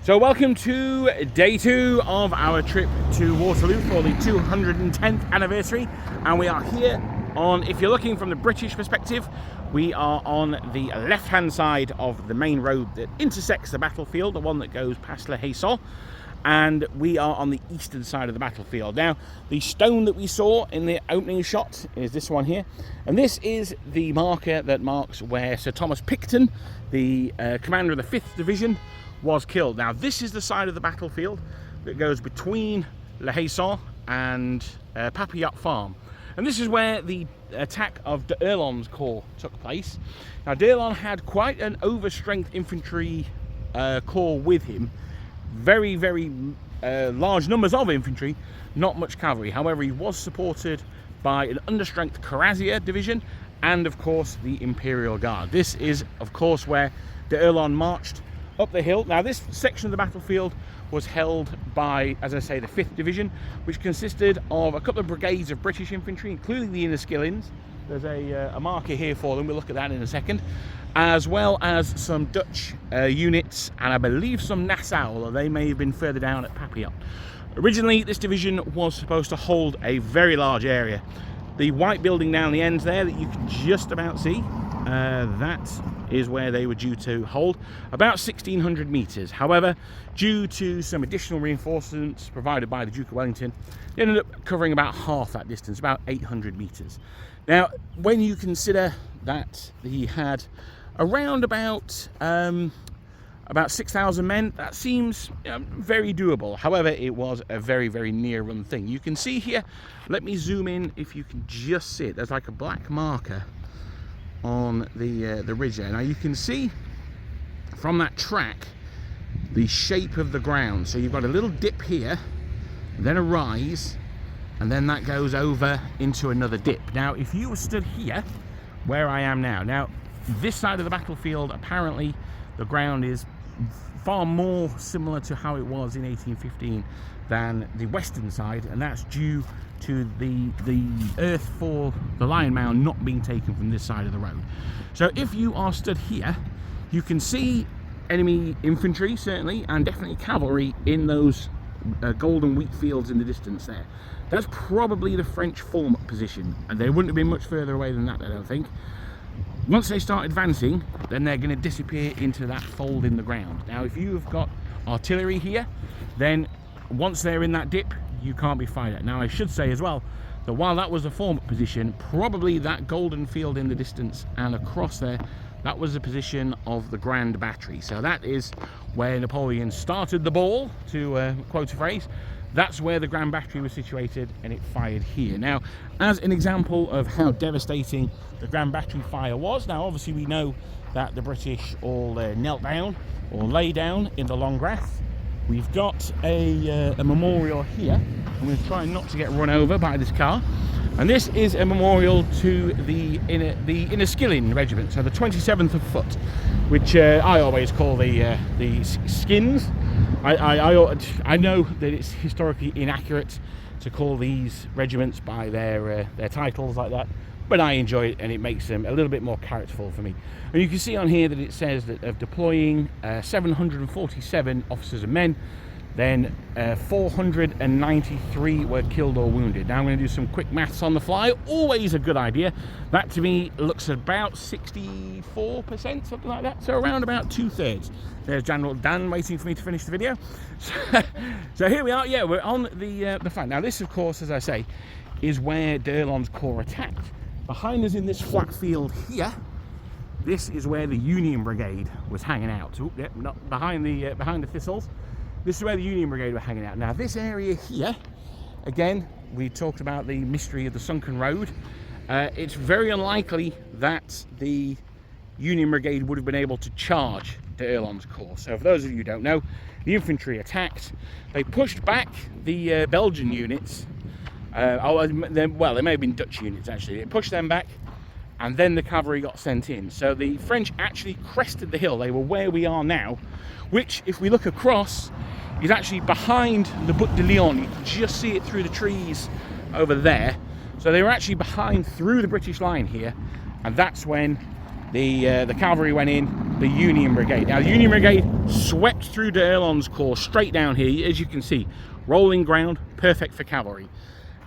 So welcome to day 2 of our trip to Waterloo for the 210th anniversary, and we are here on, if you're looking from the British perspective, we are on the left hand side of the main road that intersects the battlefield, the one that goes past Le Haisson, and we are on the eastern side of the battlefield. Now, the stone that we saw in the opening shot is this one here, and this is the marker that marks where Sir Thomas Picton, the commander of the 5th Division, was killed. Now, this is the side of the battlefield that goes between Le Haisson and Papelotte farm, and this is where the attack of d'Erlon's corps took place. Now, d'Erlon had quite an overstrength infantry corps with him, very large numbers of infantry, not much cavalry. However, he was supported by an understrength cuirassier division and of course the Imperial Guard. This is of course where d'Erlon marched up the hill. Now, this section of the battlefield was held by, as I say, the 5th Division, which consisted of a couple of brigades of British infantry, including the Inniskillings. There's a marker here for them, we'll look at that in a second, as well as some Dutch units, and I believe some Nassau, although they may have been further down at Papillot. Originally, this division was supposed to hold a very large area. The white building down the ends there that you can just about see, that is where they were due to hold, about 1,600 metres. However, due to some additional reinforcements provided by the Duke of Wellington, they ended up covering about half that distance, about 800 metres. Now, when you consider that he had around about 6,000 men, that seems very doable. However, it was a very near run thing. You can see here, let me zoom in if you can just see it. There's like a black marker on the ridge there. Now, you can see from that track the shape of the ground. So you've got a little dip here, then a rise, and then that goes over into another dip. Now, if you were stood here where I am now, this side of the battlefield, apparently the ground is far more similar to how it was in 1815 than the western side, and that's due to the earth for the Lion Mound not being taken from this side of the road. So if you are stood here, you can see enemy infantry certainly, and definitely cavalry in those golden wheat fields in the distance there. That's probably the French form-up position, and they wouldn't have been much further away than that, I don't think. Once they start advancing, then they're going to disappear into that fold in the ground. Now, if you've got artillery here, then once they're in that dip, you can't be fired at. Now, I should say as well that while that was the form-up position, probably that golden field in the distance and across there, that was the position of the Grand Battery. So that is where Napoleon started the ball, to quote a phrase. That's where the Grand Battery was situated, and it fired here. Now, as an example of how devastating the Grand Battery fire was, now obviously we know that the British all knelt down or lay down in the long grass. We've got a memorial here. I'm going to try not to get run over by this car. And this is a memorial to the Inniskilling Regiment, so the 27th of Foot, which I always call the Skins. I know that it's historically inaccurate to call these regiments by their titles like that, but I enjoy it, and it makes them a little bit more characterful for me. And you can see on here that it says that of deploying 747 officers and men, then 493 were killed or wounded. Now I'm going to do some quick maths on the fly, always a good idea. That to me looks about 64%, something like that, so around about 2/3. There's General Dan waiting for me to finish the video. So here we are, yeah, we're on the flank. Now, this of course, as I say, is where d'Erlon's corps attacked. Behind us in this flat field here, this is where the Union Brigade was hanging out. Ooh, yep, not behind the thistles. This is where the Union Brigade were hanging out. Now, this area here, again, we talked about the mystery of the sunken road. It's very unlikely that the Union Brigade would have been able to charge d'Erlon's corps. So, for those of you who don't know, the infantry attacked. They pushed back the Belgian units. Well, they may have been Dutch units actually. They pushed them back, and then the cavalry got sent in. So the French actually crested the hill. They were where we are now, which, if we look across, is actually behind the Butte de Lyon. You can just see it through the trees over there. So they were actually behind through the British line here, and that's when the cavalry went in, the Union Brigade. Now, the Union Brigade swept through d'Erlon's corps straight down here. As you can see, rolling ground, perfect for cavalry.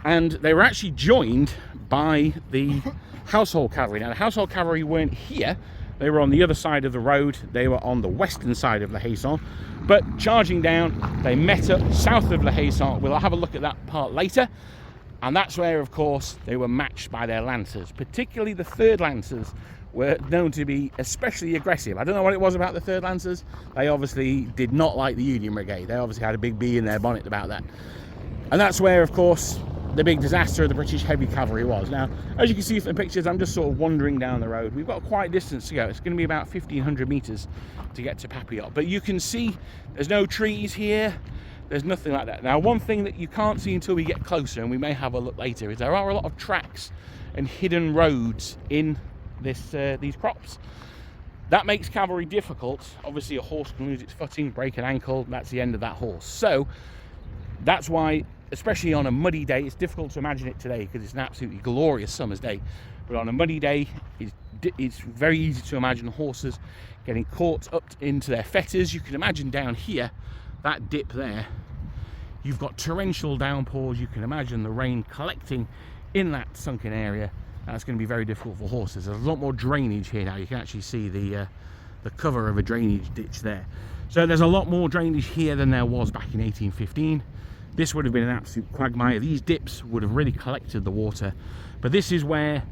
And they were actually joined by the household cavalry. Now, the household cavalry weren't here. They were on the other side of the road. They were on the western side of La Haye-Sainte. But charging down, they met up south of La Haye-Sainte. We'll have a look at that part later. And that's where, of course, they were matched by their lancers. Particularly the 3rd Lancers were known to be especially aggressive. I don't know what it was about the 3rd Lancers. They obviously did not like the Union Brigade. They obviously had a big bee in their bonnet about that. And that's where, of course, the big disaster of the British heavy cavalry was. Now, as you can see from the pictures, I'm just sort of wandering down the road. We've got quite a distance to go. It's going to be about 1,500 meters to get to Papelotte. But you can see there's no trees here. There's nothing like that. Now, one thing that you can't see until we get closer, and we may have a look later, is there are a lot of tracks and hidden roads in these crops. That makes cavalry difficult. Obviously, a horse can lose its footing, break an ankle. That's the end of that horse. So that's why, especially on a muddy day, it's difficult to imagine it today because it's an absolutely glorious summer's day. But on a muddy day, it's very easy to imagine horses getting caught up into their fetters. You can imagine down here, that dip there, you've got torrential downpours. You can imagine the rain collecting in that sunken area. That's going to be very difficult for horses. There's a lot more drainage here now. You can actually see the cover of a drainage ditch there. So there's a lot more drainage here than there was back in 1815. This would have been an absolute quagmire. These dips would have really collected the water. But this is where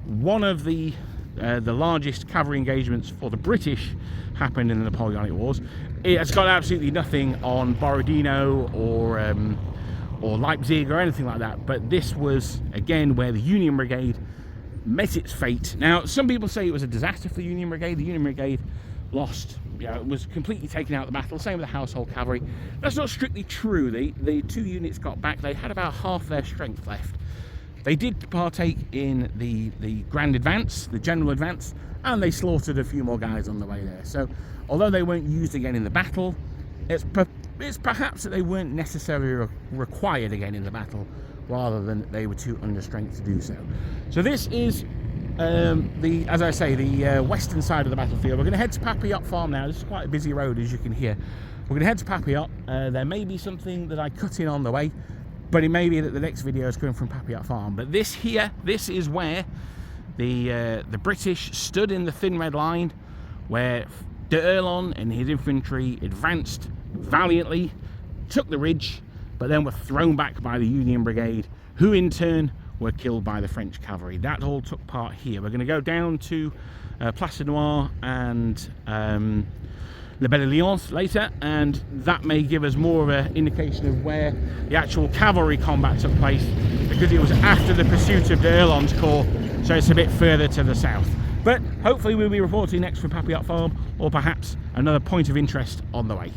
one of the largest cavalry engagements for the British happened in the Napoleonic Wars. It has got absolutely nothing on Borodino or Leipzig or anything like that. But this was, again, where the Union Brigade met its fate. Now, some people say it was a disaster for the Union Brigade. The Union Brigade lost, it was completely taken out of the battle. Same with the household cavalry. That's not strictly true. The 2 units got back. They had about half their strength left. They did partake in the grand advance, the general advance, and they slaughtered a few more guys on the way there. So, although they weren't used again in the battle, it's perhaps that they weren't necessarily required again in the battle, rather than they were too under strength to do so. So this is as I say, the western side of the battlefield. We're going to head to Papelotte Farm now. This is quite a busy road, as you can hear. We're going to head to Papelotte. There may be something that I cut in on the way, but it may be that the next video is coming from Papelotte Farm. But this is where the British stood in the thin red line, where d'Erlon and his infantry advanced valiantly, took the ridge, but then were thrown back by the Union Brigade, who in turn were killed by the French cavalry. That all took part here. We're going to go down to Plancenoit and La Belle Alliance later, and that may give us more of an indication of where the actual cavalry combat took place, because it was after the pursuit of d'Erlon's corps, so it's a bit further to the south. But hopefully we'll be reporting next from Papelotte Farm, or perhaps another point of interest on the way.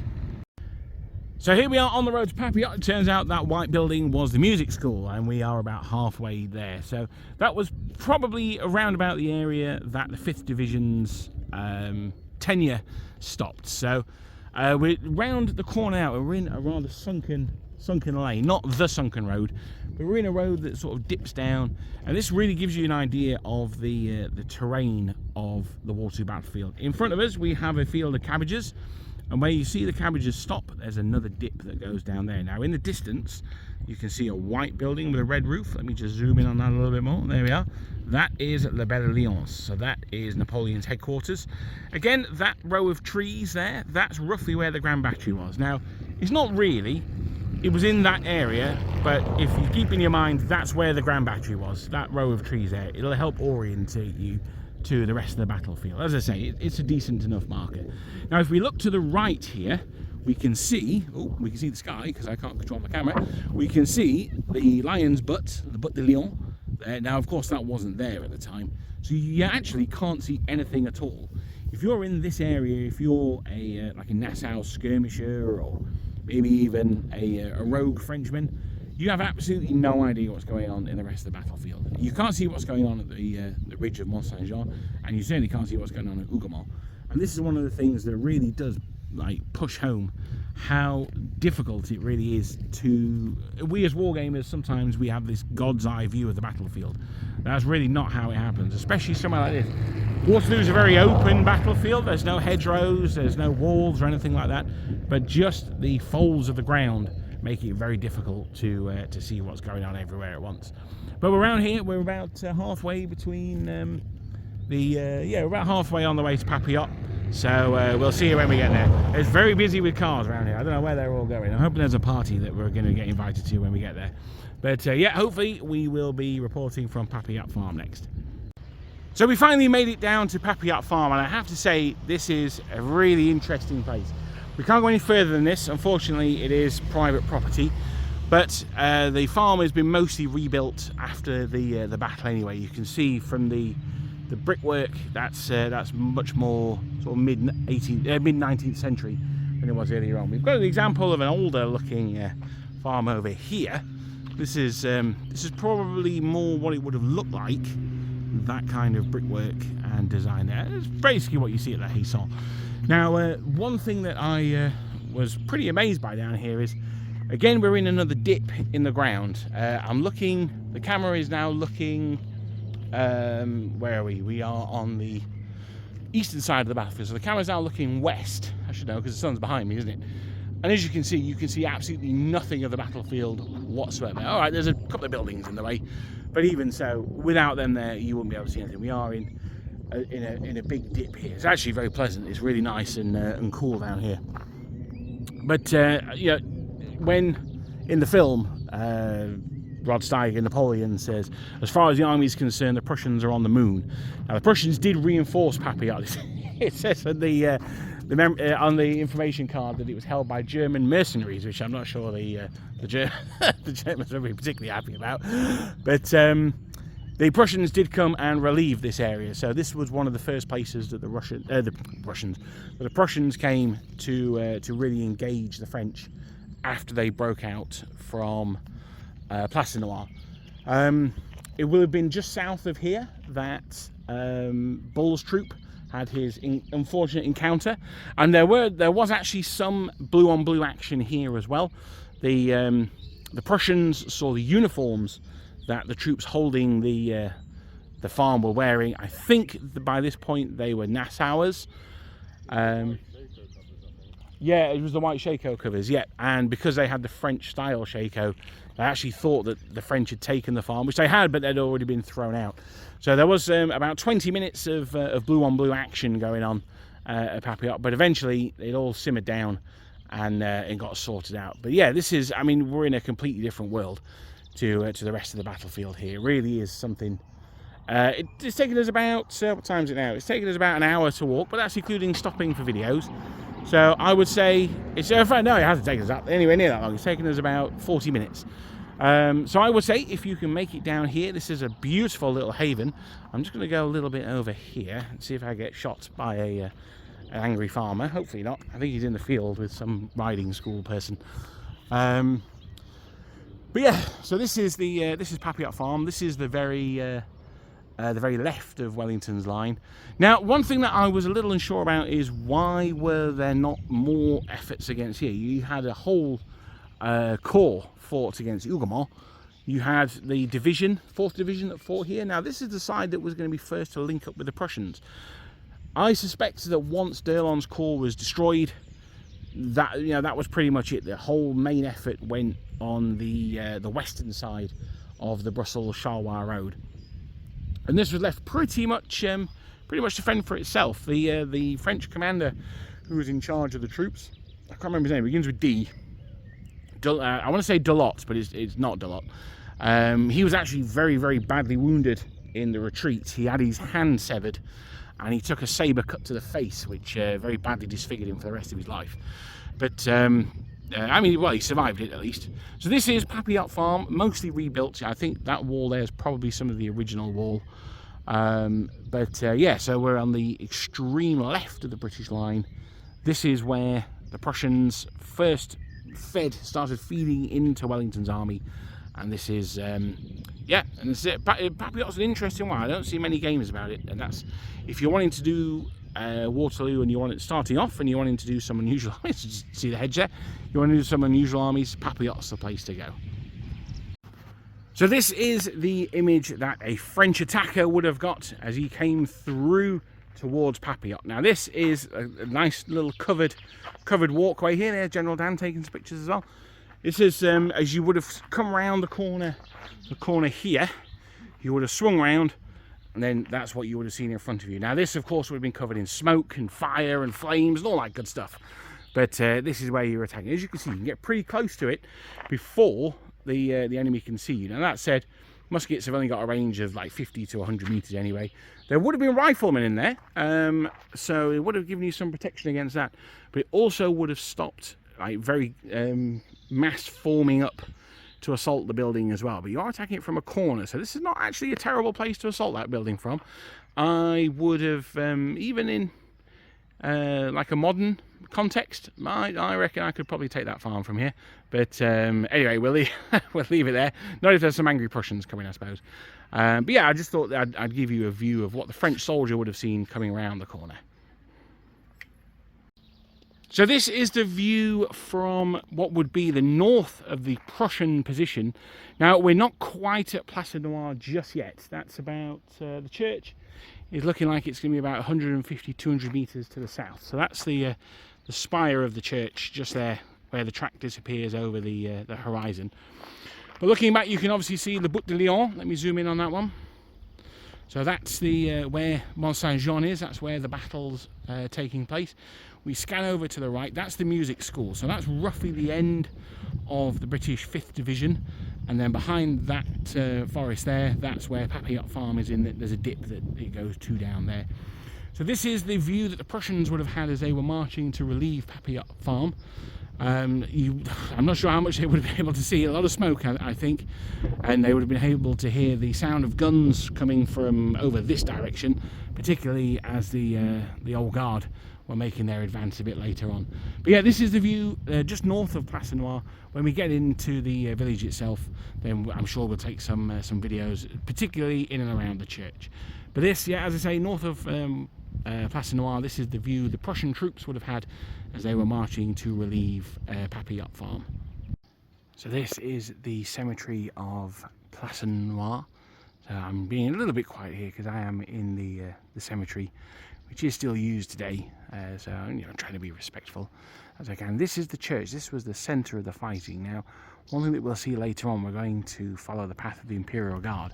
So here we are on the road to Papelotte. It turns out that white building was the music school, and we are about halfway there. So that was probably around about the area that the 5th Division's tenure stopped. So we're round the corner now. We're in a rather sunken lane, not the sunken road, but we're in a road that sort of dips down, and this really gives you an idea of the terrain of the Waterloo battlefield. In front of us we have a field of cabbages, and where you see the cabbages stop, there's another dip that goes down there. Now in the distance you can see a white building with a red roof. Let me just zoom in on that a little bit more. There we are. That is La Belle Alliance, so that is Napoleon's headquarters. Again, that row of trees there, that's roughly where the Grand Battery was. Now it's not really, it was in that area, but if you keep in your mind, that's where the Grand Battery was, that row of trees there. It'll help orientate you to the rest of the battlefield. As I say, it's a decent enough marker. Now if we look to the right here, we can see the sky, because I can't control my camera. We can see the lion's butt, the butte de lion. Now of course that wasn't there at the time, so you actually can't see anything at all. If you're in this area, if you're like a Nassau skirmisher, or maybe even a rogue Frenchman, you have absolutely no idea what's going on in the rest of the battlefield. You can't see what's going on at the ridge of Mont Saint-Jean, and you certainly can't see what's going on at Hugoumont. And this is one of the things that really does push home how difficult it really is to... We as wargamers, sometimes we have this God's eye view of the battlefield. That's really not how it happens, especially somewhere like this. Waterloo is a very open battlefield. There's no hedgerows, there's no walls or anything like that, but just the folds of the ground make it very difficult to see what's going on everywhere at once. But around here, we're about halfway between we're about halfway on the way to Papelotte. So we'll see you when we get there. It's very busy with cars around here. I don't know where they're all going. I'm hoping there's a party that we're going to get invited to when we get there. But yeah, hopefully we will be reporting from Papelotte Farm next. So we finally made it down to Papelotte Farm, and I have to say this is a really interesting place. We can't go any further than this. Unfortunately, it is private property, but the farm has been mostly rebuilt after the battle anyway. You can see from the brickwork that's much more sort of mid 19th century than it was earlier on. We've got an example of an older looking farm over here. This is probably more what it would have looked like, that kind of brickwork and design there. It's basically what you see at the Haisson. Now one thing that I was pretty amazed by down here is, again, we're in another dip in the ground. The camera is now looking, where are we? We are on the eastern side of the battlefield, so the camera's now looking west. I should know because the sun's behind me, isn't it? And as you can see absolutely nothing of the battlefield whatsoever. All right, there's a couple of buildings in the way, but even so, without them there, you wouldn't be able to see anything. We are in a big dip here. It's actually very pleasant. It's really nice and cool down here. But you know, when in the film, Rod Steiger, Napoleon, says, as far as the army is concerned, the Prussians are on the moon. Now, the Prussians did reinforce Papelotte. It says on the information card that it was held by German mercenaries, which I'm not sure the Germans are really particularly happy about. But the Prussians did come and relieve this area. So this was one of the first places that the Prussians came to really engage the French after they broke out from Plancenoit. It will have been just south of here that Bull's troop had his unfortunate encounter, and there was actually some blue on blue action here as well. The Prussians saw the uniforms that the troops holding the farm were wearing. I think by this point they were Nassauers. Yeah, it was the white shako covers, yeah. And because they had the French style shako, they actually thought that the French had taken the farm, which they had, but they'd already been thrown out. So there was about 20 minutes of blue on blue action going on at Papelotte, but eventually it all simmered down and got sorted out. But yeah, this is, I mean, we're in a completely different world to the rest of the battlefield here. It really is something. It's taken us about, what time is it now? It's taken us about an hour to walk, but that's including stopping for videos. So I would say, no, it hasn't taken us anywhere near that long. It's taken us about 40 minutes. So I would say if you can make it down here, this is a beautiful little haven. I'm just going to go a little bit over here and see if I get shot by an angry farmer. Hopefully not. I think he's in the field with some riding school person. But yeah, so this is Papelotte Farm. This is the very left of Wellington's line. Now, one thing that I was a little unsure about is why were there not more efforts against here? You had a whole corps fought against Hugoumont. You had the division, 4th Division, that fought here. Now, this is the side that was going to be first to link up with the Prussians. I suspect that once D'Erlon's corps was destroyed, that was pretty much it. The whole main effort went on the western side of the Brussels-Charleroi road, and this was left pretty much to fend for itself. The French commander who was in charge of the troops, I can't remember his name, it begins with D. I want to say Delot, but it's not Delot. He was actually very, very badly wounded in the retreat. He had his hand severed, and he took a saber cut to the face, which very badly disfigured him for the rest of his life. But I mean, well, he survived it at least. So this is Papelotte Farm, mostly rebuilt. I think that wall there is probably some of the original wall. Yeah, so we're on the extreme left of the British line. This is where the Prussians first started feeding into Wellington's army, and this is yeah, and this is it. Papillot's an interesting one. I don't see many games about it, and that's if you're wanting to do Waterloo and you want it starting off and you're wanting to do some unusual armies. See the hedge there? You want to do some unusual armies, Papillot's the place to go. So this is the image that a French attacker would have got as he came through towards Papelotte. Now this is a nice little covered walkway here. There's General Dan taking some pictures as well. This is as you would have come around the corner here, you would have swung around, and then that's what you would have seen in front of you. Now this of course would have been covered in smoke and fire and flames and all that good stuff, but this is where you're attacking. As you can see, you can get pretty close to it before the enemy can see you. Now that said, muskets have only got a range of like 50 to 100 meters anyway. There would have been riflemen in there, so it would have given you some protection against that, but it also would have stopped like very mass forming up to assault the building as well. But you are attacking it from a corner, so this is not actually a terrible place to assault that building from. I would have, even in like a modern context, I reckon I could probably take that farm from here. But anyway, we'll leave it there. Not if there's some angry Prussians coming, I suppose. But yeah, I just thought that I'd give you a view of what the French soldier would have seen coming around the corner. So this is the view from what would be the north of the Prussian position. Now, we're not quite at Plancenoit just yet. That's about, the church is looking like it's going to be about 150, 200 metres to the south. So that's the spire of the church just there, where the track disappears over the horizon. But looking back, you can obviously see the Butte de Lyon. Let me zoom in on that one. So that's the where Mont Saint-Jean is. That's where the battle's taking place. We scan over to the right. That's the music school. So that's roughly the end of the British 5th Division. And then behind that forest there, that's where Papelotte Farm is in. There's a dip that it goes to down there. So this is the view that the Prussians would have had as they were marching to relieve Papelotte Farm. I'm not sure how much they would have been able to see. A lot of smoke, I think, and they would have been able to hear the sound of guns coming from over this direction, particularly as the old guard were making their advance a bit later on. But yeah, this is the view just north of Plancenoit. When we get into the village itself, then I'm sure we'll take some videos, particularly in and around the church. But this, yeah, as I say, north of Plancenoit, this is the view the Prussian troops would have had as they were marching to relieve Papelotte Farm. So this is the cemetery of Plancenoit. So I'm being a little bit quiet here because I am in the cemetery, which is still used today. So I'm trying to be respectful as I can. This is the church. This was the centre of the fighting. Now, one thing that we'll see later on, we're going to follow the path of the Imperial Guard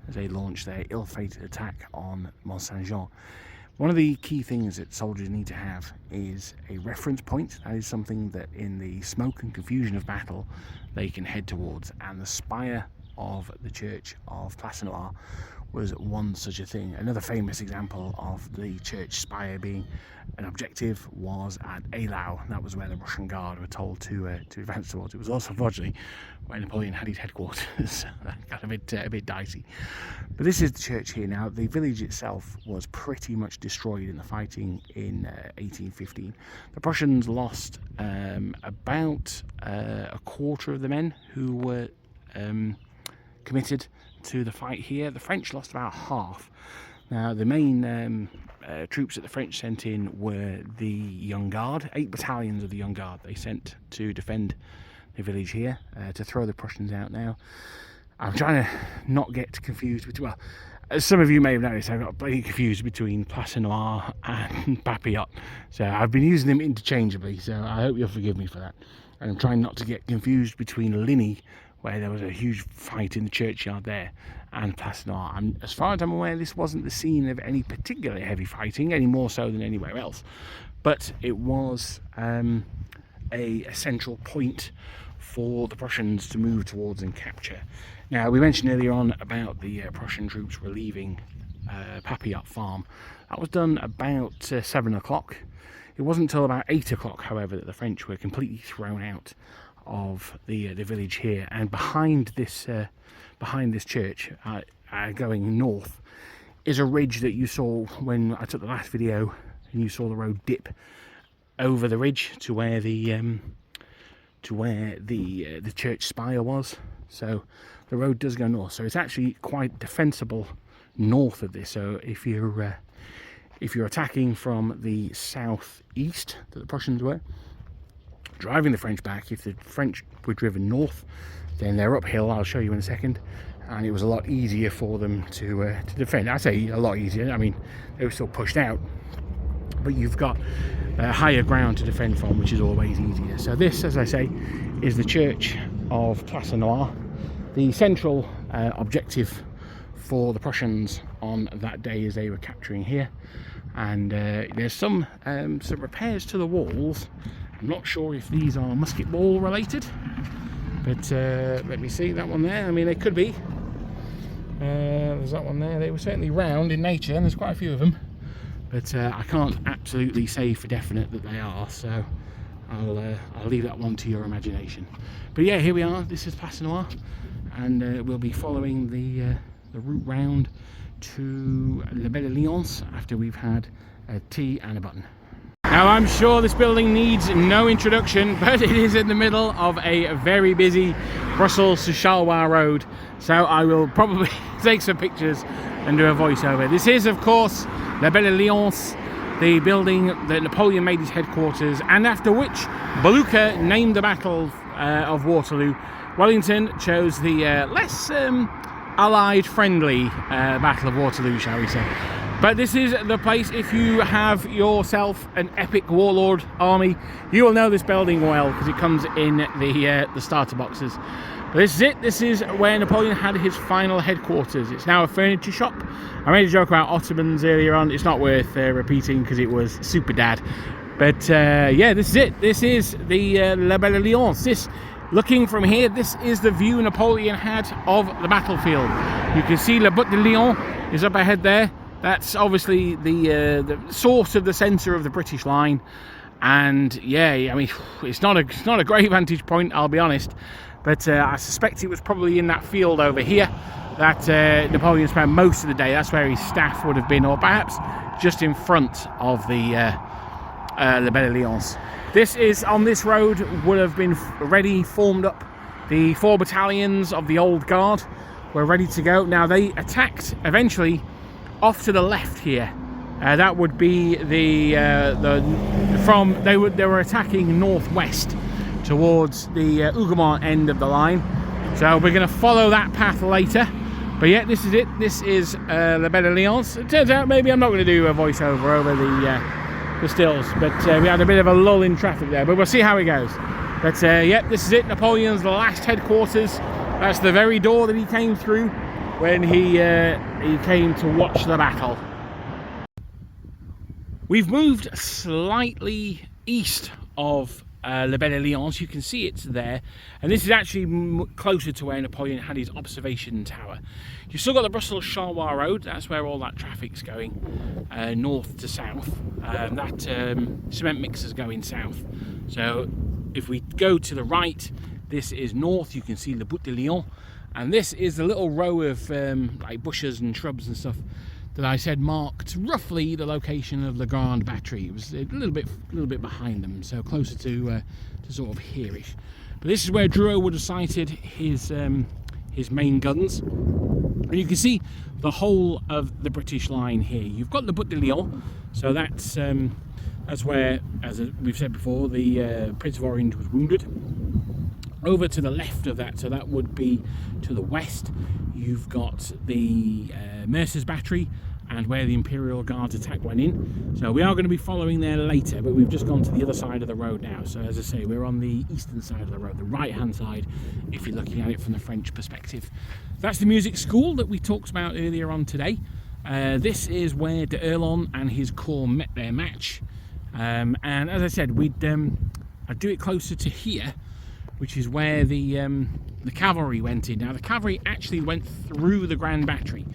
as they launch their ill-fated attack on Mont Saint-Jean. One of the key things that soldiers need to have is a reference point. That is something that in the smoke and confusion of battle they can head towards, and the spire of the church of Plancenoit was one such a thing. Another famous example of the church spire being an objective was at Eylau. That was where the Russian Guard were told to advance towards. It was also, unfortunately, where Napoleon had his headquarters. That got a bit dicey. But this is the church here now. The village itself was pretty much destroyed in the fighting in 1815. The Prussians lost about a quarter of the men who were committed to the fight here. The French lost about half. Now, the main troops that the French sent in were the Young Guard, 8 battalions of the Young Guard they sent to defend the village here, to throw the Prussians out. Now, I'm trying to not get confused with, well, as some of you may have noticed, I got bloody confused between Plancenoit and Papelotte. So I've been using them interchangeably, so I hope you'll forgive me for that. And I'm trying not to get confused between Ligny, where there was a huge fight in the churchyard there, and Plancenoit. As far as I'm aware, this wasn't the scene of any particularly heavy fighting, any more so than anywhere else. But it was a central point for the Prussians to move towards and capture. Now, we mentioned earlier on about the Prussian troops relieving Papelotte Farm. That was done about 7 o'clock. It wasn't until about 8 o'clock, however, that the French were completely thrown out of the village here. And behind this church, going north, is a ridge that you saw when I took the last video, and you saw the road dip over the ridge to where the church spire was. So the road does go north, so it's actually quite defensible north of this. So if you're attacking from the southeast that the Prussians were, driving the French back. If the French were driven north, then they're uphill, I'll show you in a second, and it was a lot easier for them to defend. I say a lot easier, I mean they were still pushed out, but you've got higher ground to defend from, which is always easier. So this, as I say, is the church of Plancenoit, the central objective for the Prussians on that day as they were capturing here. And there's some repairs to the walls. I'm not sure if these are musket ball related, but let me see that one there. I mean, they could be. There's that one there. They were certainly round in nature, and there's quite a few of them, but I can't absolutely say for definite that they are, so I'll leave that one to your imagination. But yeah, here we are. This is Plancenoit, and we'll be following the route round to La Belle Alliance after we've had a tea and a button. Now, I'm sure this building needs no introduction, but it is in the middle of a very busy Brussels to Charleroi road, so I will probably take some pictures and do a voiceover. This is, of course, La Belle Alliance, the building that Napoleon made his headquarters, and after which Blucher named the Battle of Waterloo. Wellington chose the less allied friendly Battle of Waterloo, shall we say. But this is the place. If you have yourself an epic warlord army, you will know this building well, because it comes in the starter boxes. But this is it. This is where Napoleon had his final headquarters. It's now a furniture shop. I made a joke about Ottomans earlier on. It's not worth repeating because it was super dad. But yeah, this is it. This is the La Belle Alliance. This, looking from here, this is the view Napoleon had of the battlefield. You can see La Butte de Lyon is up ahead there. That's obviously the sort of the centre of the British line, and yeah, I mean, it's not a great vantage point, I'll be honest, but I suspect it was probably in that field over here that Napoleon spent most of the day. That's where his staff would have been, or perhaps just in front of the La Belle Alliance. This is on this road would have been ready, formed up. The 4 battalions of the Old Guard were ready to go. Now they attacked eventually off to the left here. That would be they were attacking northwest towards the Hugoumont end of the line. So we're going to follow that path later. But yeah, this is it. This is La Belle Alliance. It turns out maybe I'm not going to do a voiceover over the stills, but we had a bit of a lull in traffic there. But we'll see how it goes. But yeah, this is it. Napoleon's last headquarters. That's the very door that he came through when he came to watch the battle. We've moved slightly east of La Belle Alliance. You can see it's there, and this is actually closer to where Napoleon had his observation tower. You've still got the Brussels-Charleroi road. That's where all that traffic's going, north to south. That cement mixer's going south. So if we go to the right, this is north. You can see La Butte de Lyon. And this is the little row of like bushes and shrubs and stuff that I said marked roughly the location of the Grand Battery. It was a little bit behind them, so closer to sort of here-ish. But this is where Drouot would have sighted his main guns, and you can see the whole of the British line here. You've got the Butte de Lyon, so that's where, as we've said before, the Prince of Orange was wounded. Over to the left of that, so that would be to the west, you've got the Mercer's Battery, and where the Imperial Guards attack went in. So we are going to be following there later, but we've just gone to the other side of the road now. So as I say, we're on the eastern side of the road, the right hand side, if you're looking at it from the French perspective. That's the music school that we talked about earlier on today. This is where de Erlon and his corps met their match. And as I said, I'd do it closer to here, which is where the cavalry went in. Now the cavalry actually went through the Grand Battery,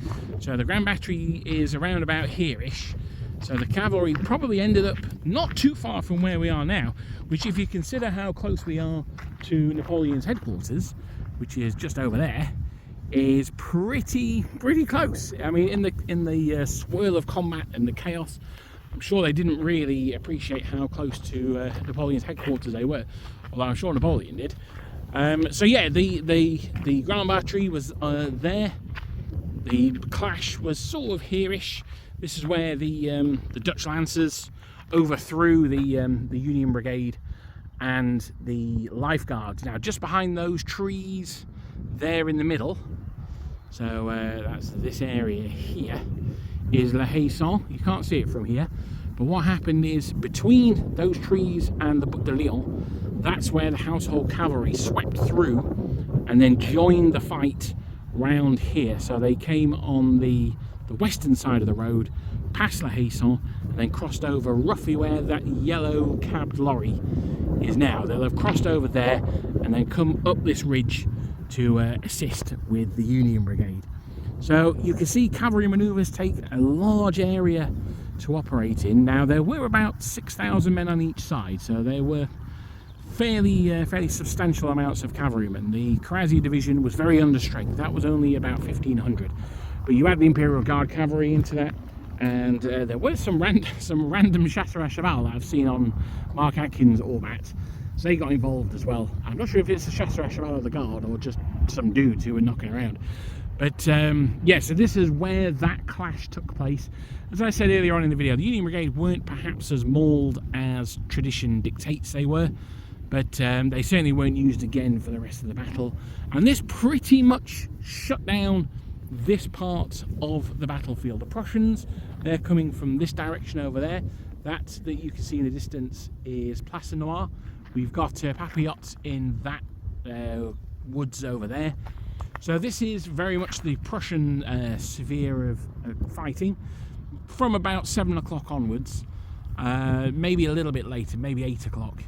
so the Grand Battery is around about here-ish. So the cavalry probably ended up not too far from where we are now, which, if you consider how close we are to Napoleon's headquarters, which is just over there, is pretty close. I mean, in the swirl of combat and the chaos, I'm sure they didn't really appreciate how close to Napoleon's headquarters they were, although I'm sure Napoleon did. So yeah, the Grand Battery was there. The clash was sort of here-ish. This is where the Dutch Lancers overthrew the Union Brigade and the lifeguards. Now, just behind those trees there in the middle, so that's this area here, is La Haison. You can't see it from here, but what happened is between those trees and the Bouc de Lyon, that's where the household cavalry swept through and then joined the fight round here. So they came on the western side of the road, past La Haison, and then crossed over roughly where that yellow cabbed lorry is now. They'll have crossed over there and then come up this ridge to assist with the Union Brigade. So you can see cavalry manoeuvres take a large area to operate in. Now, there were about 6,000 men on each side, so there were fairly substantial amounts of cavalrymen. The Cuirassier division was very understrength. That was only about 1,500, but you add the Imperial Guard cavalry into that, and there were some random chasseurs à cheval that I've seen on Mark Atkins' Orbats. So they got involved as well. I'm not sure if it's the chasseurs à cheval of the Guard or just some dudes who were knocking around. But yeah, so this is where that clash took place. As I said earlier on in the video, the Union Brigade weren't perhaps as mauled as tradition dictates they were, but they certainly weren't used again for the rest of the battle. And this pretty much shut down this part of the battlefield. The Prussians, they're coming from this direction over there. That you can see in the distance is Plancenoit. We've got Papelotte in that woods over there. So this is very much the Prussian sphere of fighting from about 7 o'clock onwards, maybe a little bit later, maybe 8 o'clock.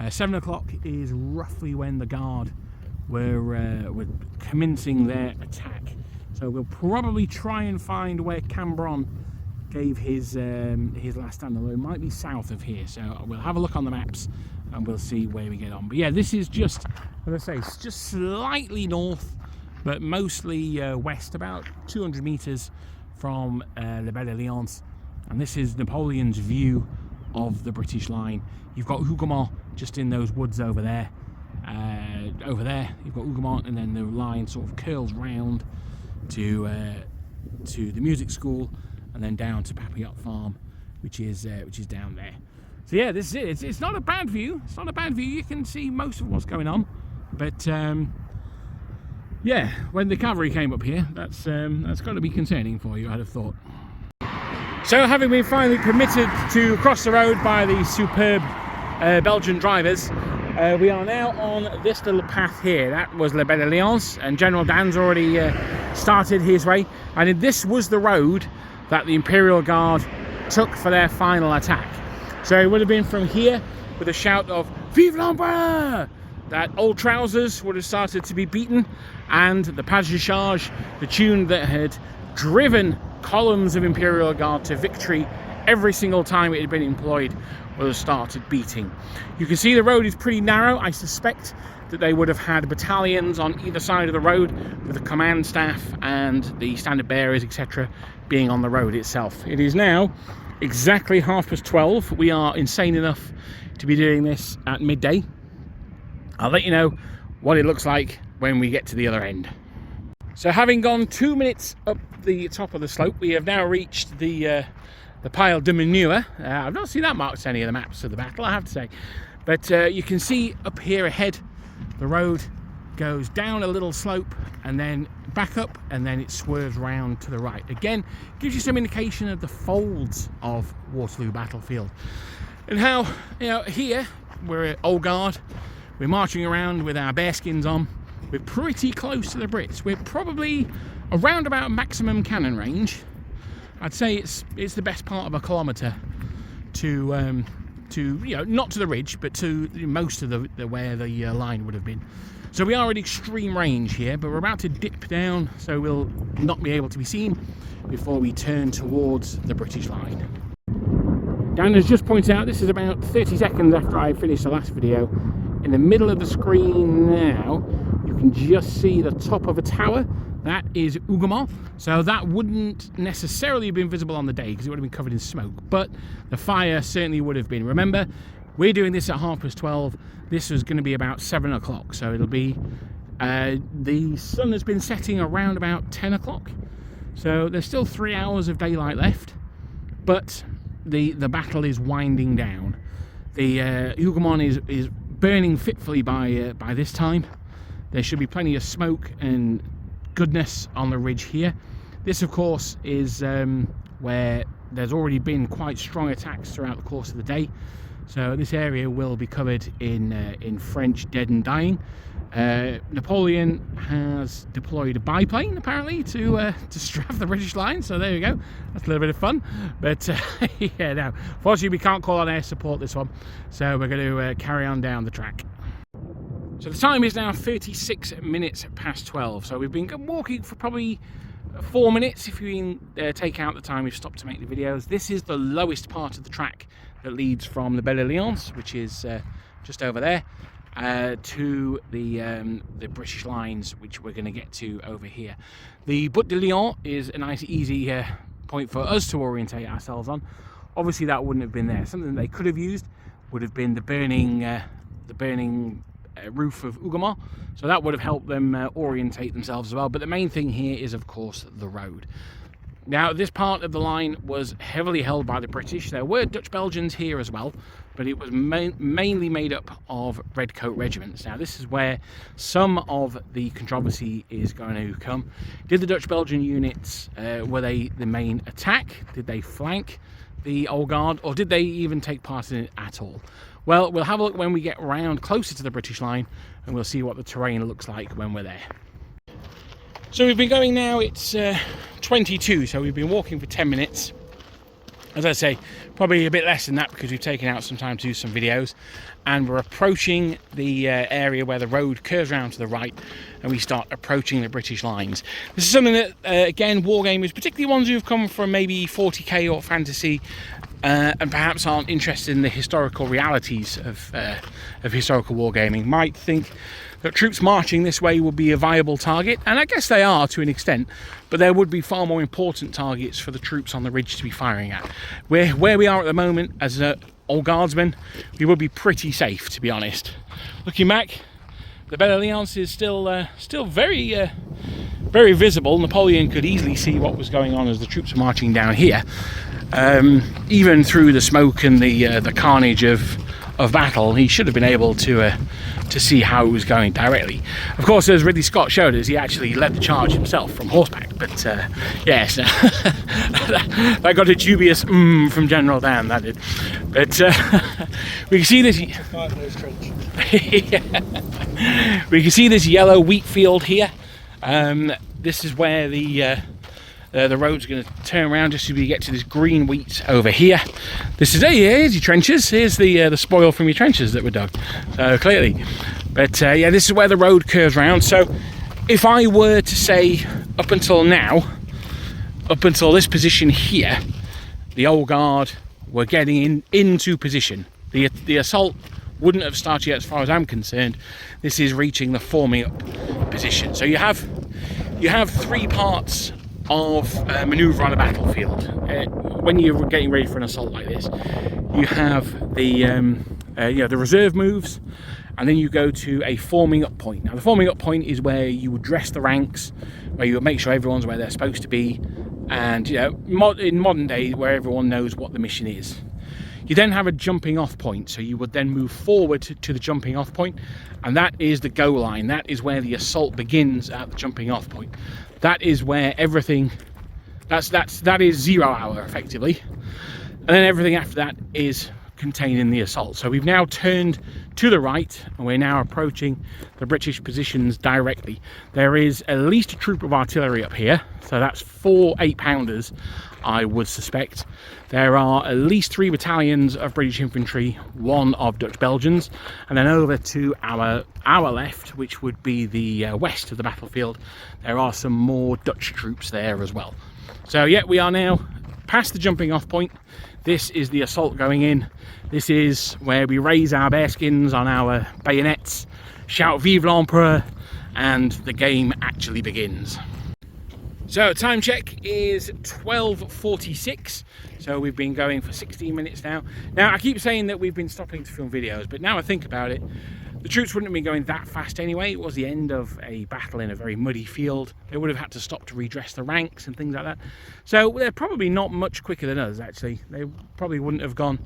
7 o'clock is roughly when the Guard were commencing their attack. So we'll probably try and find where Cambron gave his last stand, although it might be south of here. So we'll have a look on the maps and we'll see where we get on. But yeah, this is just, as I say, it's just slightly north, but mostly west, about 200 meters from the Belle Alliance. And this is Napoleon's view of the British line. You've got Hugoumont just in those woods over there. Over there, you've got Hugoumont, and then the line sort of curls round to the music school, and then down to Papelotte farm, which is down there. So yeah, this is it. It's not a bad view. It's not a bad view. You can see most of what's going on, but yeah, when the cavalry came up here, that's got to be concerning for you, I'd have thought. So, having been finally permitted to cross the road by the superb Belgian drivers, we are now on this little path here. That was La Belle Alliance, and General Dan's already started his way. And this was the road that the Imperial Guard took for their final attack. So it would have been from here with a shout of "Vive l'Empereur!" that Old Trousers would have started to be beaten, and the Pas de Charge, the tune that had driven columns of Imperial Guard to victory every single time it had been employed, would have started beating. You can see the road is pretty narrow. I suspect that they would have had battalions on either side of the road, with the command staff and the standard bearers, etc., being on the road itself. It is now exactly 12:30. We are insane enough to be doing this at midday. I'll let you know what it looks like when we get to the other end. So, having gone 2 minutes up the top of the slope, we have now reached the Pile de Manure. I've not seen that marked on any of the maps of the battle, I have to say. But you can see up here ahead, the road goes down a little slope and then back up, and then it swerves round to the right. Again, gives you some indication of the folds of Waterloo battlefield. And how, you know, here, we're at Old Guard, we're marching around with our bearskins on. We're pretty close to the Brits. We're probably around about maximum cannon range. I'd say it's the best part of a kilometre to you know, not to the ridge, but to most of the where the line would have been. So we are at extreme range here, but we're about to dip down, so we'll not be able to be seen before we turn towards the British line. Dan has just pointed out, this is about 30 seconds after I finished the last video. In the middle of the screen now, you can just see the top of a tower. That is Hugoumont. So that wouldn't necessarily have been visible on the day because it would have been covered in smoke, but the fire certainly would have been. Remember, we're doing this at 12:30. This was going to be about 7 o'clock, so it'll be the sun has been setting around about 10 o'clock, so there's still 3 hours of daylight left, but the battle is winding down. The Hugoumont is burning fitfully by this time. There should be plenty of smoke and goodness on the ridge here. This, of course, is where there's already been quite strong attacks throughout the course of the day. So this area will be covered in French dead and dying. Napoleon has deployed a biplane apparently to strafe the British line, so there you go. That's a little bit of fun. But yeah, no, fortunately we can't call on air support this one, so we're going to carry on down the track. So the time is now 36 minutes past 12, so we've been walking for probably 4 minutes if you take out the time we've stopped to make the videos. This is the lowest part of the track that leads from the Belle Alliance, which is just over there, to the British lines, which we're going to get to over here. The Butte de Lyon is a nice easy point for us to orientate ourselves on. Obviously that wouldn't have been there. Something they could have used would have been the burning roof of Hugoumont, so that would have helped them orientate themselves as well. But the main thing here is, of course, the road. Now, this part of the line was heavily held by the British. There were Dutch Belgians here as well, but it was mainly made up of redcoat regiments. Now, this is where some of the controversy is going to come. Did the Dutch Belgian units, were they the main attack? Did they flank the Old Guard, or did they even take part in it at all? Well, we'll have a look when we get round closer to the British line, and we'll see what the terrain looks like when we're there. So we've been going now, it's 22, so we've been walking for 10 minutes. As I say, probably a bit less than that because we've taken out some time to do some videos, and we're approaching the area where the road curves around to the right and we start approaching the British lines. This is something that, again, wargamers, particularly ones who've come from maybe 40k or fantasy, and perhaps aren't interested in the historical realities of historical wargaming, might think that troops marching this way would be a viable target, and I guess they are to an extent, but there would be far more important targets for the troops on the ridge to be firing at. Where we are at the moment as old guardsmen, we would be pretty safe, to be honest. Looking back, the Belle Alliance is still very very visible. Napoleon could easily see what was going on as the troops were marching down here. Even through the smoke and the carnage of battle, he should have been able to see how it was going directly. Of course, as Ridley Scott showed us, he actually led the charge himself from horseback. But yes, that got a dubious from General Dan, that did. But we can see this. We can see this yellow wheat field here. This is where the road's going to turn around just as we get to this green wheat over here. This is here's your trenches. Here's the spoil from your trenches that were dug. So clearly, but yeah, this is where the road curves around. So if I were to say up until now, up until this position here, the Old Guard were getting into position. The assault wouldn't have started yet, as far as I'm concerned. This is reaching the forming up position. So you have 3 parts of manoeuvre on a battlefield. When you're getting ready for an assault like this, you have the reserve moves, and then you go to a forming up point. Now, the forming up point is where you would dress the ranks, where you would make sure everyone's where they're supposed to be, and in modern day, where everyone knows what the mission is. You then have a jumping off point, so you would then move forward to the jumping off point, and that is the go line. That is where the assault begins, at the jumping off point. That is where everything, that is 0 hour effectively, and then everything after that is contained in the assault. So we've now turned to the right and we're now approaching the British positions directly. There is at least a troop of artillery up here, so that's 4 8-pounders, I would suspect. There are at least 3 battalions of British infantry, 1 of Dutch Belgians, and then over to our left, which would be the west of the battlefield, there are some more Dutch troops there as well. So yeah, we are now past the jumping off point. This is the assault going in. This is where we raise our bearskins on our bayonets, shout "Vive l'Empereur," and the game actually begins. So time check is 12:46. So we've been going for 16 minutes now. Now I keep saying that we've been stopping to film videos, but now I think about it, the troops wouldn't have been going that fast anyway. It was the end of a battle in a very muddy field. They would have had to stop to redress the ranks and things like that. So they're probably not much quicker than us, actually. They probably wouldn't have gone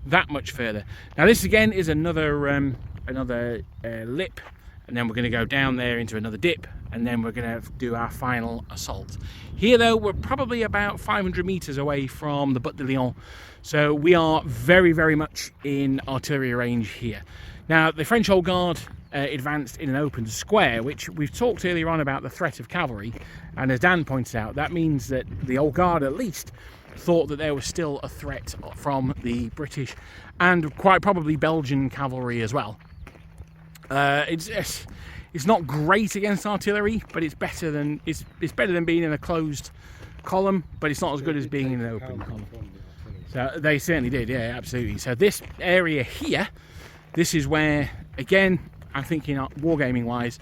that much further. Now this again is another another lip, and then we're going to go down there into another dip, and then we're going to do our final assault. Here though, we're probably about 500 meters away from the Butte de Lyon, so we are very, very much in artillery range here. Now, the French Old Guard advanced in an open square, which we've talked earlier on about the threat of cavalry, and as Dan pointed out, that means that the Old Guard at least thought that there was still a threat from the British and quite probably Belgian cavalry as well. It's not great against artillery, but it's better than being in a closed column, but it's not as good as being in an open column. So they certainly did, yeah, absolutely. So this area here, this is where, again, I'm thinking wargaming wise,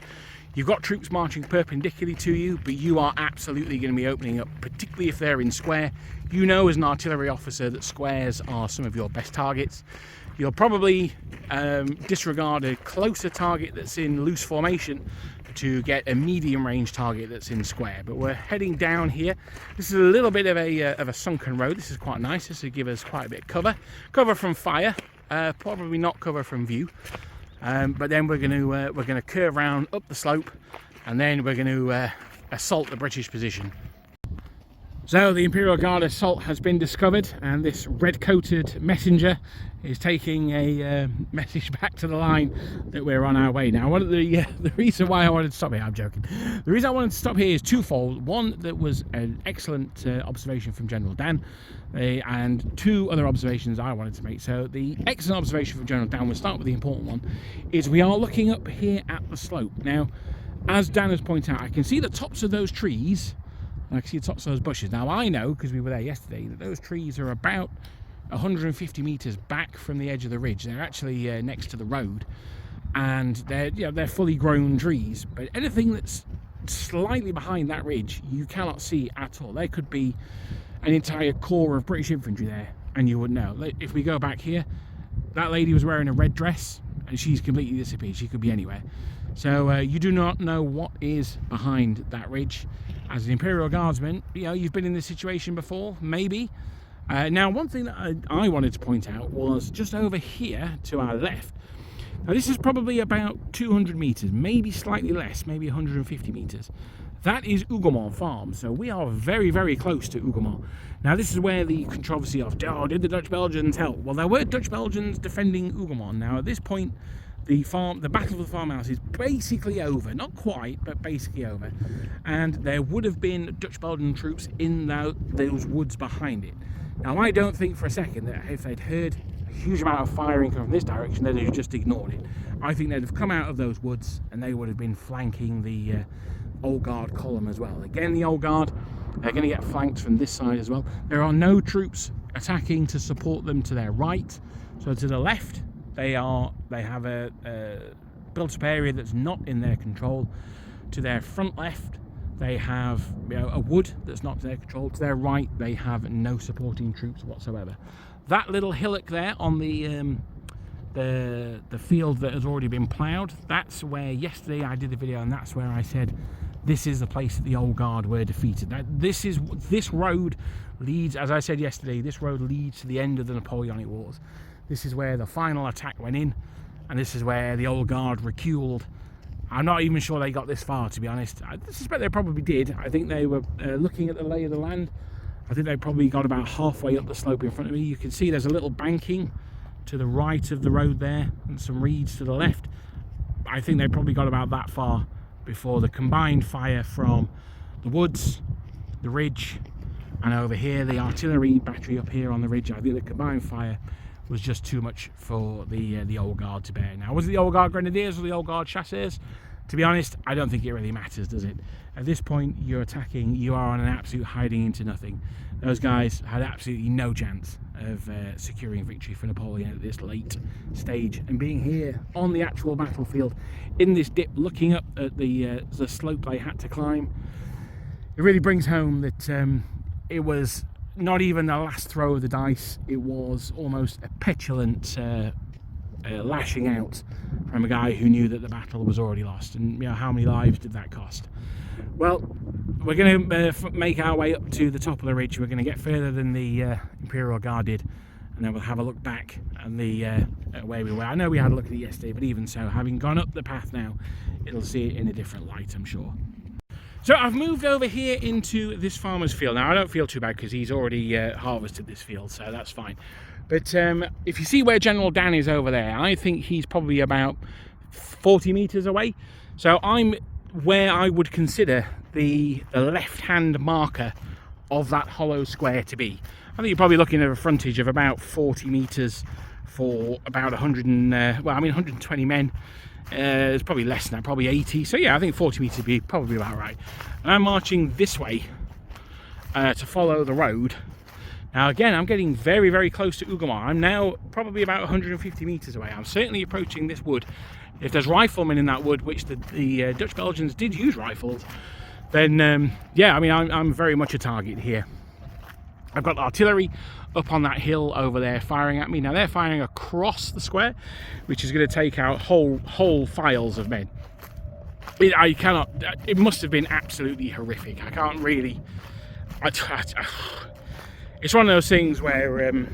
you've got troops marching perpendicularly to you, but you are absolutely going to be opening up, particularly if they're in square. You know as an artillery officer that squares are some of your best targets. You'll probably disregard a closer target that's in loose formation to get a medium range target that's in square. But we're heading down here. This is a little bit of a sunken road. This is quite nice. This will give us quite a bit of cover from fire, probably not cover from view. But then we're going to curve round up the slope, and then we're going to assault the British position. So the Imperial Guard assault has been discovered, and this red-coated messenger is taking a message back to the line that we're on our way. Now, the reason why I wanted to stop here, I'm joking. The reason I wanted to stop here is twofold. One, that was an excellent observation from General Dan, and two other observations I wanted to make. So the excellent observation from General Dan, we'll start with the important one, is we are looking up here at the slope. Now, as Dan has pointed out, I can see the tops of those trees, and I can see the tops of those bushes. Now, I know, because we were there yesterday, that those trees are about 150 meters back from the edge of the ridge. They're actually next to the road, and they're fully grown trees. But anything that's slightly behind that ridge, you cannot see at all. There could be an entire corps of British infantry there, and you wouldn't know. If we go back here, that lady was wearing a red dress, and she's completely disappeared. She could be anywhere. So you do not know what is behind that ridge. As an Imperial Guardsman, you've been in this situation before, maybe. Now, one thing that I wanted to point out was just over here to our left. Now, this is probably about 200 meters, maybe slightly less, maybe 150 meters. That is Hugoumont Farm, so we are very, very close to Hugoumont. Now, this is where the controversy of, did the Dutch Belgians help? Well, there were Dutch Belgians defending Hugoumont. Now, at this point, the battle of the farmhouse is basically over. Not quite, but basically over. And there would have been Dutch Belgian troops in those woods behind it. Now, I don't think for a second that if they'd heard a huge amount of firing from this direction, they'd have just ignored it. I think they'd have come out of those woods, and they would have been flanking the Old Guard column as well. Again, the Old Guard, they're going to get flanked from this side as well. There are no troops attacking to support them to their right. So to the left, they have a built-up area that's not in their control. To their front left, they have a wood that's not in their control. To their right, they have no supporting troops whatsoever. That little hillock there on the field that has already been ploughed, that's where yesterday I did the video, and that's where I said this is the place that the Old Guard were defeated. Now, this road leads, as I said yesterday, this road leads to the end of the Napoleonic Wars. This is where the final attack went in, and this is where the Old Guard reculed. I'm not even sure they got this far, to be honest. I suspect they probably did. I think they were looking at the lay of the land. I think they probably got about halfway up the slope in front of me. You can see there's a little banking to the right of the road there, and some reeds to the left. I think they probably got about that far before the combined fire from the woods, the ridge, and over here, the artillery battery up here on the ridge. I think the combined fire was just too much for the Old Guard to bear. Now, was it the Old Guard Grenadiers or the Old Guard Chasseurs? To be honest, I don't think it really matters, does it? At this point, you're attacking, you are on an absolute hiding into nothing. Those guys had absolutely no chance of securing victory for Napoleon at this late stage. And being here on the actual battlefield, in this dip, looking up at the slope they had to climb, it really brings home that it was not even the last throw of the dice. It was almost a petulant lashing out from a guy who knew that the battle was already lost. And how many lives did that cost? Well, we're going to make our way up to the top of the ridge. We're going to get further than the Imperial Guard did, and then we'll have a look back at the at where we were. I know we had a look at it yesterday, but even so, having gone up the path now, it'll see it in a different light, I'm sure. So I've moved over here into this farmer's field. Now I don't feel too bad because he's already harvested this field, so that's fine. But if you see where General Dan is over there, I think he's probably about 40 meters away. So I'm where I would consider the left-hand marker of that hollow square to be. I think you're probably looking at a frontage of about 40 meters for about 120 men. It's probably less than that, probably 80. So yeah, I think 40 meters would be probably about right. And I'm marching this way to follow the road. Now again, I'm getting very, very close to Hugoumont. I'm now probably about 150 meters away. I'm certainly approaching this wood. If there's riflemen in that wood, which the Dutch Belgians did use rifles, then yeah, I mean, I'm very much a target here. I've got artillery up on that hill over there firing at me. Now they're firing across the square, which is going to take out whole files of men. It must have been absolutely horrific. I can't really. It's one of those things where you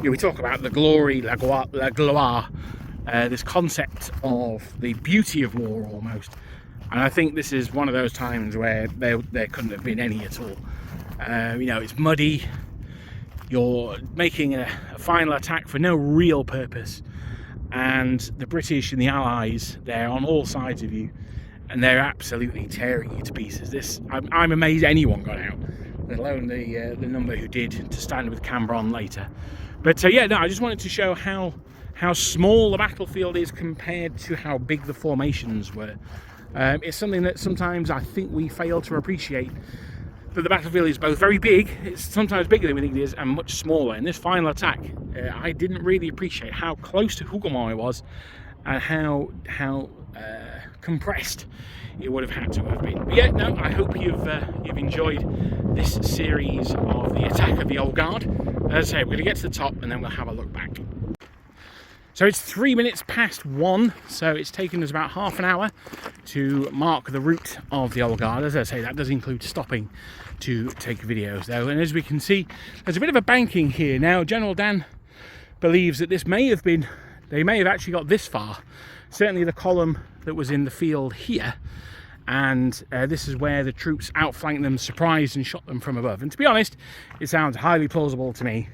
know, we talk about the glory, la gloire, this concept of the beauty of war almost. And I think this is one of those times where there couldn't have been any at all. You know, it's muddy. You're making a final attack for no real purpose, and the British and the Allies, they're on all sides of you, and they're absolutely tearing you to pieces. I'm amazed anyone got out, let alone the number who did to stand with Cambron later. But yeah, no, I just wanted to show how small the battlefield is compared to how big the formations were. It's something that sometimes I think we fail to appreciate. But the battlefield is both very big, it's sometimes bigger than we think it is, and much smaller. In this final attack, I didn't really appreciate how close to Hugoumont it was, and how compressed it would have had to have been. But yeah, no, I hope you've enjoyed this series of the attack of the Old Guard. As I say, we're going to get to the top, and then we'll have a look back. So it's 3 minutes past 1, so it's taken us about half an hour to mark the route of the Old Guard. As I say, that does include stopping to take videos though, and as we can see, there's a bit of a banking here. Now General Dan believes that this may have been, they may have actually got this far, certainly the column that was in the field here, and this is where the troops outflanked them, surprised and shot them from above. And to be honest, it sounds highly plausible to me.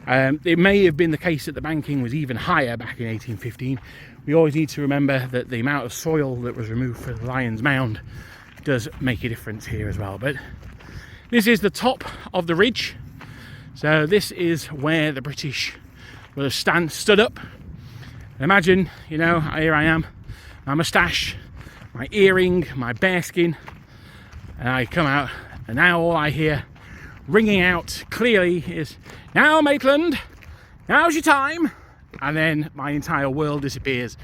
It may have been the case that the banking was even higher back in 1815. We always need to remember that the amount of soil that was removed for the Lion's Mound does make a difference here as well. But this is the top of the ridge. So this is where the British will have stood up. And imagine, you know, here I am, my moustache, my earring, my bearskin, and I come out, and now all I hear ringing out clearly is, "Now Maitland, now's your time," and then my entire world disappears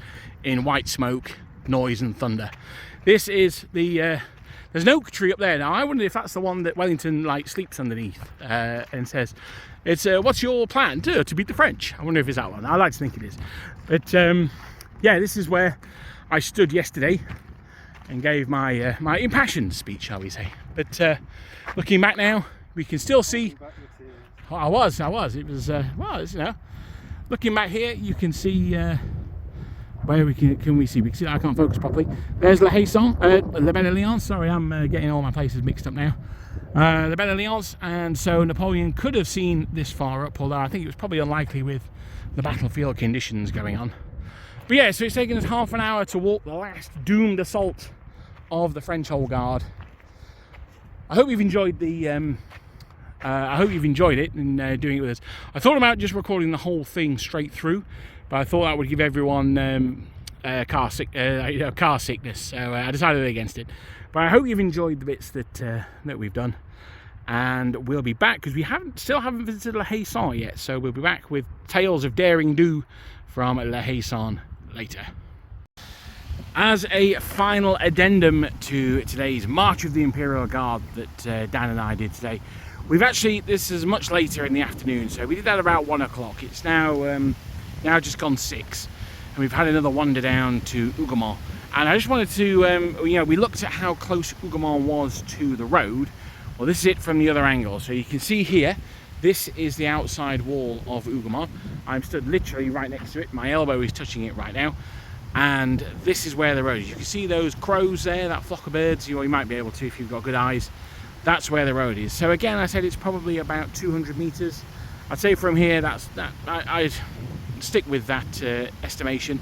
in white smoke, noise and thunder. This is the there's an oak tree up there. Now I wonder if that's the one that Wellington like sleeps underneath and says, "It's what's your plan to beat the French?" I wonder if it's that one. I like to think it is. But yeah, this is where I stood yesterday and gave my my impassioned speech, shall we say. But looking back now, we can still see. Oh, I was. It was well, you know. Looking back here, you can see where we can we see. We can see. I can't focus properly. There's La Belle Alliance. Sorry, I'm getting all my places mixed up now. La Belle Alliance, and so Napoleon could have seen this far up, although I think it was probably unlikely with the battlefield conditions going on. But yeah, so it's taken us half an hour to walk the last doomed assault of the French Old Guard. I hope you've enjoyed the I hope you've enjoyed it and doing it with us. I thought about just recording the whole thing straight through, but I thought that would give everyone car sickness, so I decided against it. But I hope you've enjoyed the bits that we've done, and we'll be back because we still haven't visited La Haye-Sainte yet. So we'll be back with tales of daring do from La Haye-Sainte later. As a final addendum to today's March of the Imperial Guard that Dan and I did today, we've actually, this is much later in the afternoon, so we did that about 1 o'clock. It's now just gone 6, and we've had another wander down to Hugoumont. And I just wanted to, you know, we looked at how close Hugoumont was to the road. Well, this is it from the other angle. So you can see here, This is the outside wall of Hugoumont. I'm stood literally right next to it. My elbow is touching it right now. And this is where the road is. You can see those crows there, that flock of birds. You might be able to if you've got good eyes. That's where the road is. So again, I said it's probably about 200 meters. I'd say from here, I'd stick with that estimation.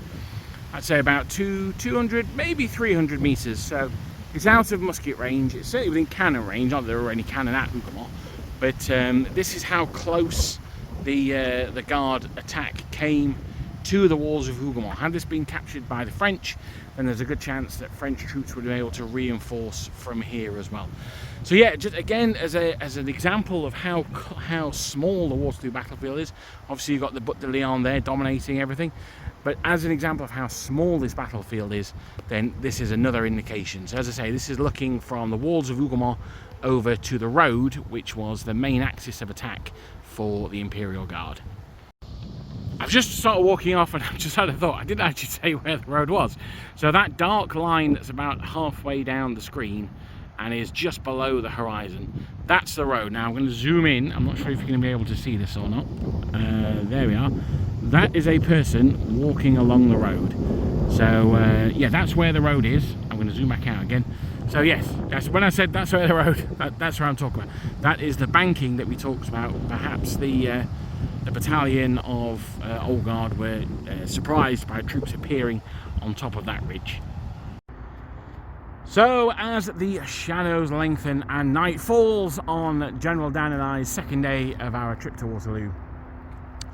I'd say about 200, maybe 300 meters. So it's out of musket range. It's certainly within cannon range. Not that there were any cannon at Hugoumont, but this is how close the Guard attack came to the walls of Hugoumont. Had this been captured by the French, then there's a good chance that French troops would be able to reinforce from here as well. So yeah, just again as an example of how small the Waterloo battlefield is. Obviously you've got the Butte de Lyon there dominating everything, but as an example of how small this battlefield is, then this is another indication. So as I say, this is looking from the walls of Hugoumont over to the road, which was the main axis of attack for the Imperial Guard. I've just started walking off and I've just had a thought. I didn't actually say where the road was. So that dark line that's about halfway down the screen and is just below the horizon, that's the road. Now I'm going to zoom in. I'm not sure if you're going to be able to see this or not. There we are. That is a person walking along the road. So yeah, that's where the road is. I'm going to zoom back out again. So yes, that's when I said that's where the road, that's where I'm talking about. That is the banking that we talked about. Perhaps the battalion of Old Guard were surprised by troops appearing on top of that ridge. So as the shadows lengthen and night falls on General Dan and I's second day of our trip to Waterloo,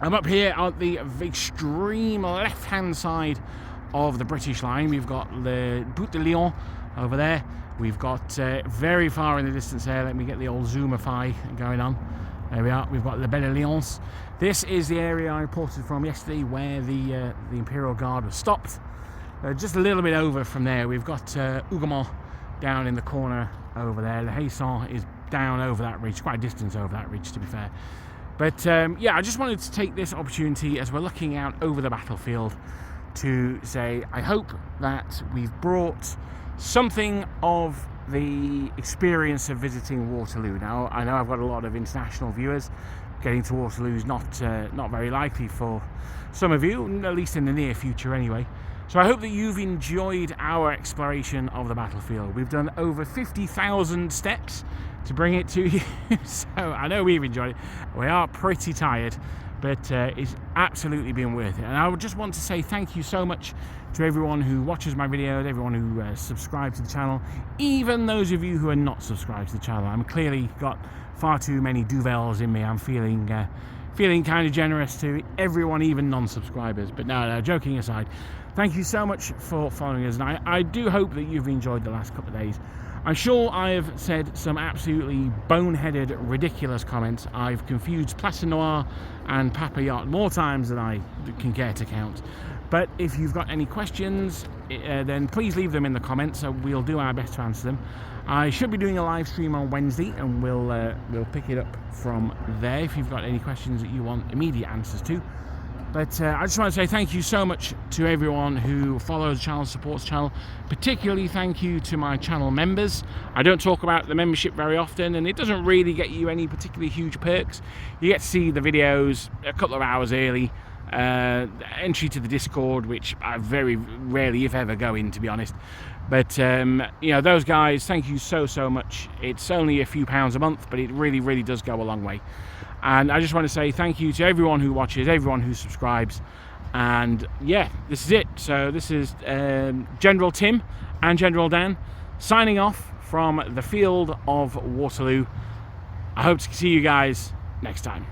I'm up here at the extreme left-hand side of the British line. We've got the Butte de Lyon over there. We've got very far in the distance there. Let me get the old zoomify going on. There we are. We've got the Belle Alliance. This is the area I reported from yesterday where the Imperial Guard was stopped. Just a little bit over from there, we've got Hugoumont down in the corner over there. The Haisson is down over that ridge, quite a distance over that ridge to be fair. But yeah, I just wanted to take this opportunity as we're looking out over the battlefield to say I hope that we've brought something of the experience of visiting Waterloo. Now I know I've got a lot of international viewers. Getting to Waterloo is not very likely for some of you, at least in the near future anyway. So I hope that you've enjoyed our exploration of the battlefield. We've done over 50,000 steps to bring it to you. So I know we've enjoyed it. We are pretty tired, but it's absolutely been worth it. And I would just want to say thank you so much to everyone who watches my videos, everyone who subscribes to the channel, even those of you who are not subscribed to the channel. I'm clearly got far too many duvels in me. I'm feeling kind of generous to everyone, even non-subscribers. But no, joking aside, thank you so much for following us. And I do hope that you've enjoyed the last couple of days. I'm sure I have said some absolutely boneheaded, ridiculous comments. I've confused Plancenoit and Papelotte more times than I can care to count. But if you've got any questions, then please leave them in the comments. So we'll do our best to answer them. I should be doing a live stream on Wednesday, and we'll pick it up from there if you've got any questions that you want immediate answers to. But I just want to say thank you so much to everyone who follows the channel, supports the channel. Particularly thank you to my channel members. I don't talk about the membership very often, and it doesn't really get you any particularly huge perks. You get to see the videos a couple of hours early. Entry to the Discord, which I very rarely, if ever, go in, to be honest. But you know, those guys, thank you so much. It's only a few pounds a month, but it really does go a long way. And I just want to say thank you to everyone who watches, everyone who subscribes. And yeah, this is it. So this is General Tim and General Dan signing off from the field of Waterloo. I hope to see you guys next time.